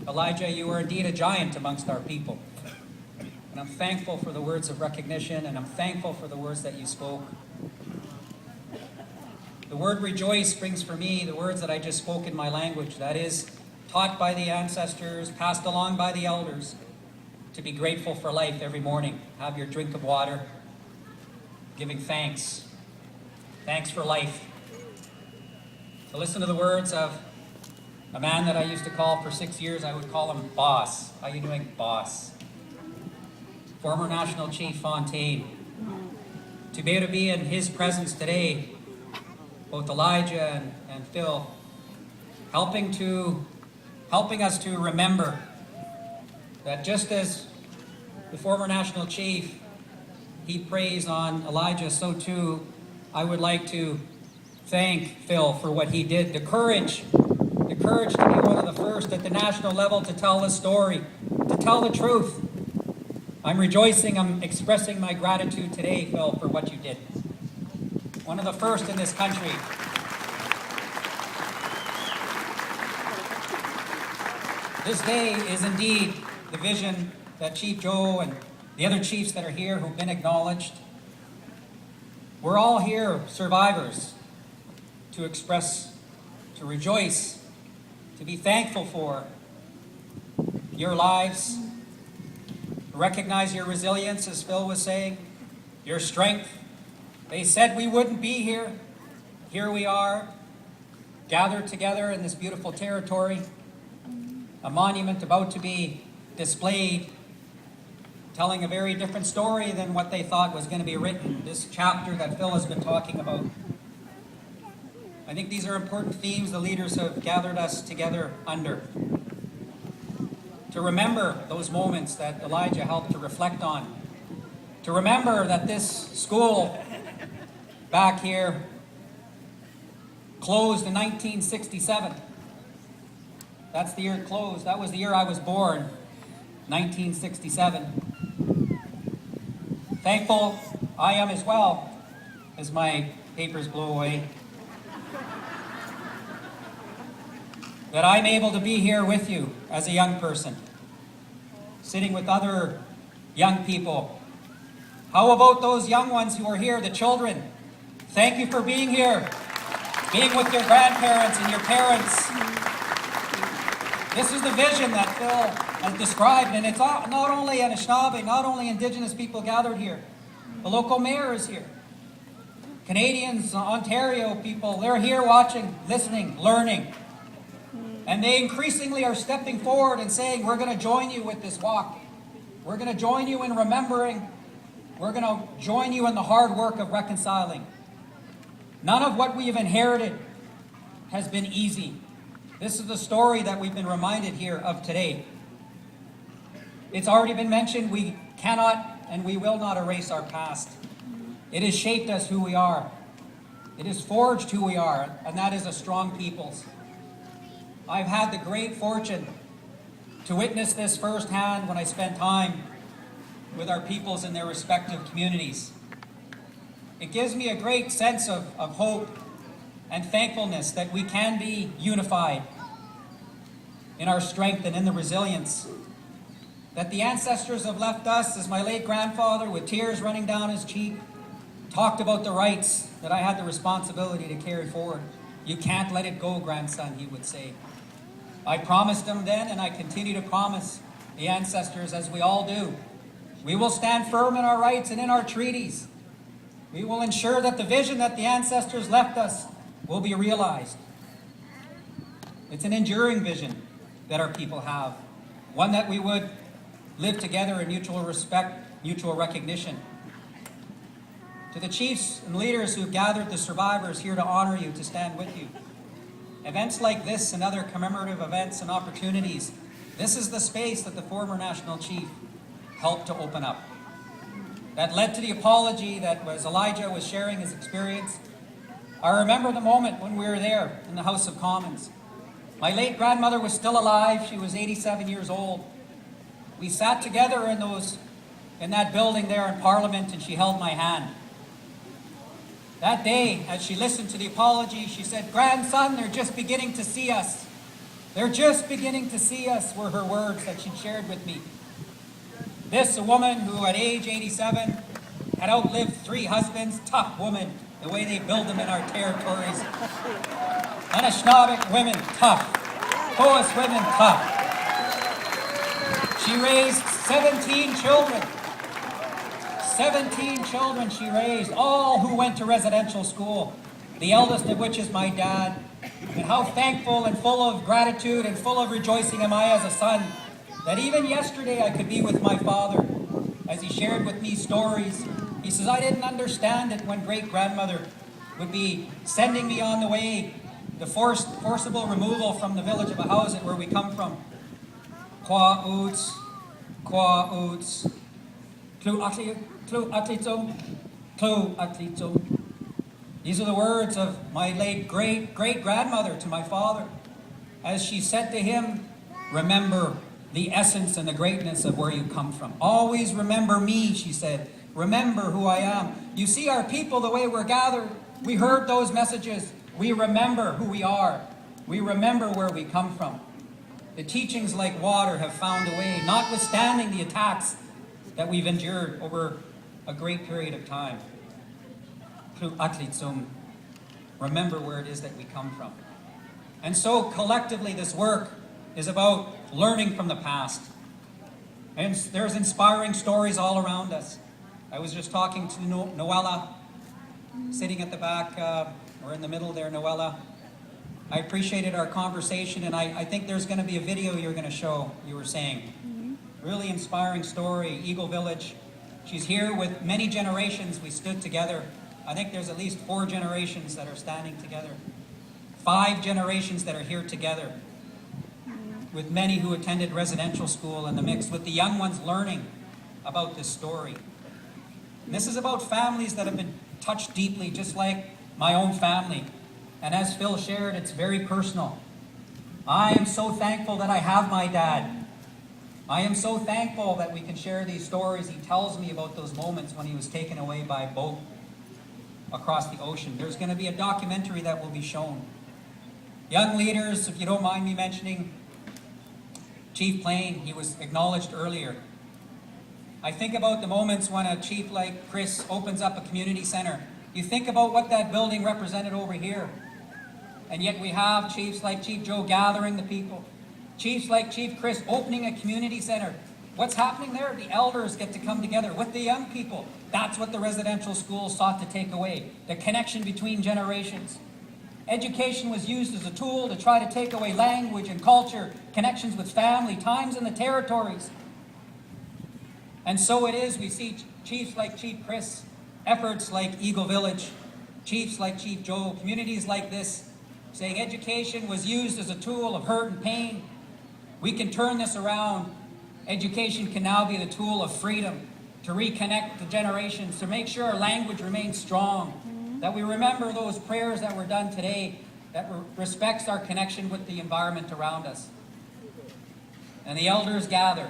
Elijah, you are indeed a giant amongst our people. And I'm thankful for the words of recognition, and I'm thankful for the words that you spoke. The word rejoice brings for me the words that I just spoke in my language, that is, taught by the ancestors, passed along by the elders, to be grateful for life every morning. Have your drink of water, giving thanks. Thanks for life. To listen to the words of a man that I used to call for 6 years, I would call him Boss. How you doing, Boss? Former National Chief Fontaine. To be able to be in his presence today, both Elijah and Phil, helping us to remember that just as the former National Chief, he praised on Elijah, so too I would like to thank Phil for what he did. The courage to be one of the first at the national level to tell the story, to tell the truth. I'm rejoicing, I'm expressing my gratitude today, Phil, for what you did. One of the first in this country. This day is indeed the vision that Chief Joe and the other chiefs that are here who've been acknowledged. We're all here, survivors, to express, to rejoice, to be thankful for your lives, recognize your resilience, as Phil was saying, your strength. They said we wouldn't be here. Here we are, gathered together in this beautiful territory, a monument about to be displayed, telling a very different story than what they thought was going to be written, this chapter that Phil has been talking about. I think these are important themes the leaders have gathered us together under. To remember those moments that Elijah helped to reflect on. To remember that this school back here closed in 1967. That's the year it closed. That was the year I was born, 1967. Thankful I am as well, as my papers blow away, that I'm able to be here with you as a young person, sitting with other young people. How about those young ones who are here, the children? Thank you for being here, being with your grandparents and your parents. This is the vision that Phil has described, and it's not only Anishinaabe, not only Indigenous people gathered here. The local mayor is here. Canadians, Ontario people, they're here watching, listening, learning. And they increasingly are stepping forward and saying, we're going to join you with this walk. We're going to join you in remembering. We're going to join you in the hard work of reconciling. None of what we have inherited has been easy. This is the story that we've been reminded here of today. It's already been mentioned, we cannot and we will not erase our past. It has shaped us who we are. It has forged who we are, and that is a strong peoples. I've had the great fortune to witness this firsthand when I spent time with our peoples in their respective communities. It gives me a great sense of hope and thankfulness that we can be unified in our strength and in the resilience that the ancestors have left us. As my late grandfather, with tears running down his cheek, talked about the rights that I had the responsibility to carry forward. You can't let it go, grandson, he would say. I promised him then, and I continue to promise the ancestors, as we all do. We will stand firm in our rights and in our treaties. We will ensure that the vision that the ancestors left us will be realized. It's an enduring vision that our people have, one that we would live together in mutual respect, mutual recognition. To the chiefs and leaders who've gathered the survivors here to honor you, to stand with you. Events like this and other commemorative events and opportunities, this is the space that the former National Chief helped to open up. That led to the apology that Elijah was sharing his experience. I remember the moment when we were there in the House of Commons. My late grandmother was still alive. She was 87 years old. We sat together in that building there in Parliament, and she held my hand. That day, as she listened to the apology, she said, "Grandson, they're just beginning to see us. They're just beginning to see us, were her words that she shared with me. This, a woman who at age 87 had outlived 3 husbands, tough woman, the way they build them in our territories. Anishinaabeg women, tough. Coas women, tough. She raised 17 children. 17 children she raised, all who went to residential school, the eldest of which is my dad. And how thankful and full of gratitude and full of rejoicing am I as a son that even yesterday I could be with my father as he shared with me stories. He says, I didn't understand it when great-grandmother would be sending me on the way, the forcible removal from the village of Ahousaht where we come from. Kwa oots, klu atlitum. These are the words of my late great-grandmother to my father as she said to him, remember the essence and the greatness of where you come from. Always remember me, she said. Remember who I am. You see our people, the way we're gathered. We heard those messages. We remember who we are. We remember where we come from. The teachings like water have found a way, notwithstanding the attacks that we've endured over a great period of time. Remember where it is that we come from. And so collectively this work is about learning from the past. And there's inspiring stories all around us. I was just talking to Noella, sitting at the back, or in the middle there, Noella. I appreciated our conversation, and I think there's going to be a video you're going to show, you were saying. Really inspiring story, Eagle Village. She's here with many generations. We stood together. I think there's at least 4 generations that are standing together. 5 generations that are here together, with many who attended residential school in the mix, with the young ones learning about this story. And this is about families that have been touched deeply, just like my own family. And as Phil shared, it's very personal. I am so thankful that I have my dad. I am so thankful that we can share these stories. He tells me about those moments when he was taken away by boat across the ocean. There's going to be a documentary that will be shown. Young leaders, if you don't mind me mentioning, Chief Plain, he was acknowledged earlier. I think about the moments when a chief like Chris opens up a community center. You think about what that building represented over here. And yet we have chiefs like Chief Joe gathering the people. Chiefs like Chief Chris opening a community center. What's happening there? The elders get to come together with the young people. That's what the residential schools sought to take away. The connection between generations. Education was used as a tool to try to take away language and culture, connections with family, times in the territories. And so it is, we see chiefs like Chief Chris, efforts like Eagle Village, chiefs like Chief Joe, communities like this, saying education was used as a tool of hurt and pain. We can turn this around. Education can now be the tool of freedom, to reconnect the generations, to make sure our language remains strong, that we remember those prayers that were done today, that respects our connection with the environment around us. And the elders gather,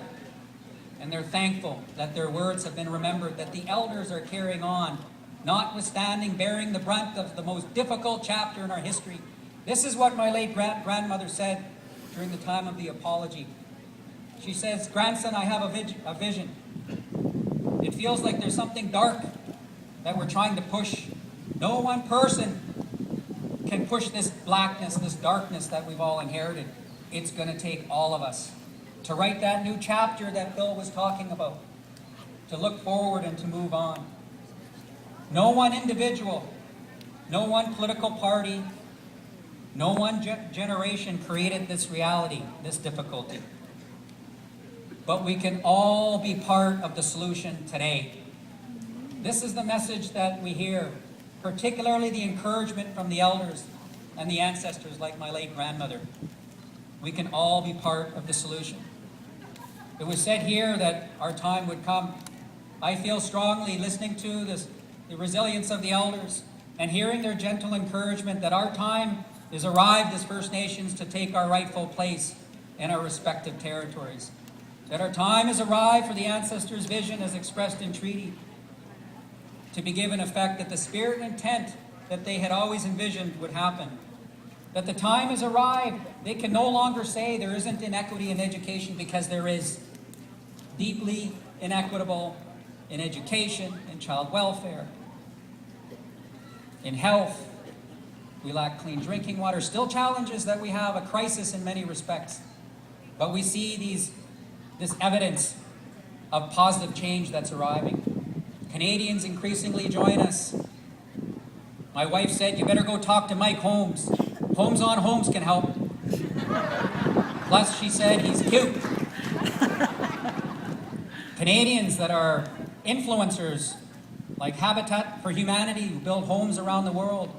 and they're thankful that their words have been remembered, that the elders are carrying on, notwithstanding bearing the brunt of the most difficult chapter in our history. This is what my late grandmother said during the time of the apology. She says, grandson, I have a vision. It feels like there's something dark that we're trying to push. No one person can push this blackness, this darkness that we've all inherited. It's going to take all of us to write that new chapter that Bill was talking about, to look forward and to move on. No one individual, no one political party, no one generation created this reality, this difficulty. But we can all be part of the solution today. This is the message that we hear, particularly the encouragement from the elders and the ancestors like my late grandmother. We can all be part of the solution. It was said here that our time would come. I feel strongly listening to the resilience of the elders and hearing their gentle encouragement that our time is arrived as First Nations to take our rightful place in our respective territories. That our time has arrived for the ancestors' vision as expressed in treaty to be given effect, that the spirit and intent that they had always envisioned would happen. that the time has arrived. They can no longer say there isn't inequity in education, because there is. Deeply inequitable in education, in child welfare, in health. We lack clean drinking water. Still challenges that we have, a crisis in many respects. But we see this evidence of positive change that's arriving. Canadians increasingly join us. My wife said, you better go talk to Mike Holmes. Homes on Homes can help. Plus, she said, he's cute. Canadians that are influencers, like Habitat for Humanity, who build homes around the world,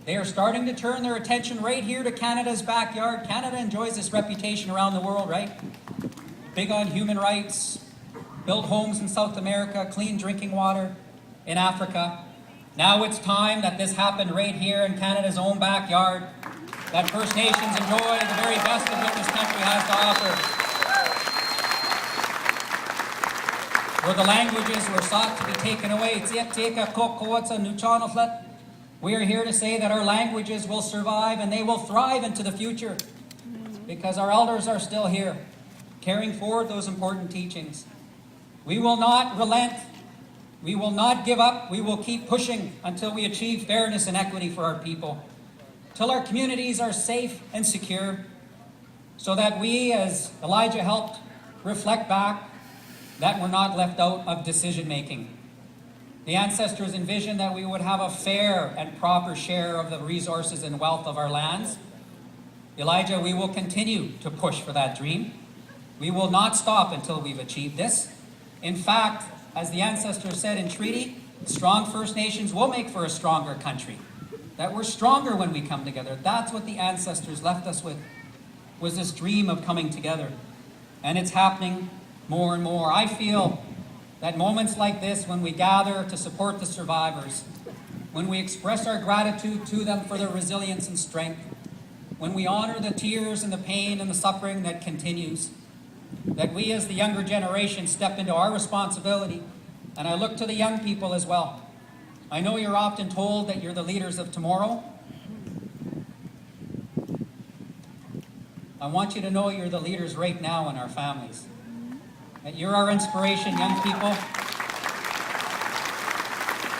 they are starting to turn their attention right here to Canada's backyard. Canada enjoys this reputation around the world, right? Big on human rights, build homes in South America, clean drinking water in Africa. Now it's time that this happened right here in Canada's own backyard, that First Nations enjoy the very best of what this country has to offer. Where the languages were sought to be taken away. We are here to say that our languages will survive and they will thrive into the future, because our elders are still here, carrying forward those important teachings. We will not relent. We will not give up. We will keep pushing until we achieve fairness and equity for our people, till our communities are safe and secure, so that we, as Elijah helped reflect back, that we're not left out of decision-making. The ancestors envisioned that we would have a fair and proper share of the resources and wealth of our lands. Elijah, we will continue to push for that dream. We will not stop until we've achieved this. In fact, as the ancestors said in treaty, strong First Nations will make for a stronger country. That we're stronger when we come together. That's what the ancestors left us with, was this dream of coming together. And it's happening more and more. I feel that moments like this, when we gather to support the survivors, when we express our gratitude to them for their resilience and strength, when we honor the tears and the pain and the suffering that continues, that we as the younger generation step into our responsibility. And I look to the young people as well. I know you're often told that you're the leaders of tomorrow. I want you to know you're the leaders right now in our families. That you're our inspiration, young people.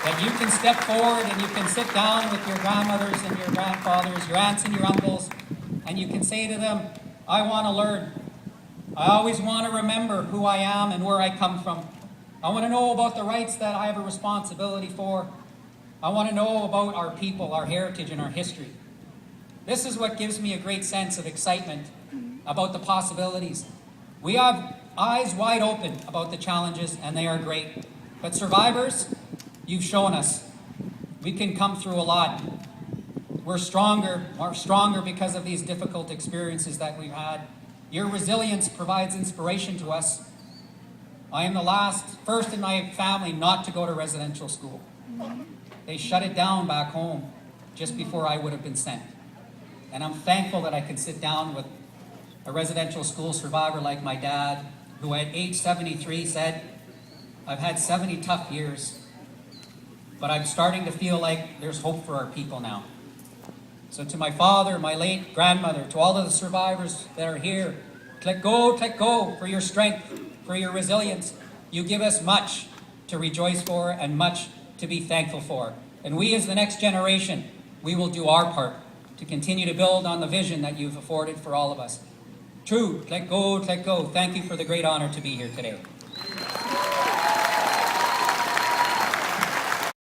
That you can step forward and you can sit down with your grandmothers and your grandfathers, your aunts and your uncles, and you can say to them, I want to learn. I always want to remember who I am and where I come from. I want to know about the rights that I have a responsibility for. I want to know about our people, our heritage, and our history. This is what gives me a great sense of excitement about the possibilities. We have eyes wide open about the challenges, and they are great. But survivors, you've shown us we can come through a lot. We're stronger because of these difficult experiences that we've had. Your resilience provides inspiration to us. I am the first in my family not to go to residential school. They shut it down back home just before I would have been sent. And I'm thankful that I could sit down with a residential school survivor like my dad, who at age 73 said, I've had 70 tough years, but I'm starting to feel like there's hope for our people now. So to my father, my late grandmother, to all of the survivors that are here, let go for your strength, for your resilience. You give us much to rejoice for and much to be thankful for. And we as the next generation, we will do our part to continue to build on the vision that you've afforded for all of us. True, let go. Thank you for the great honor to be here today.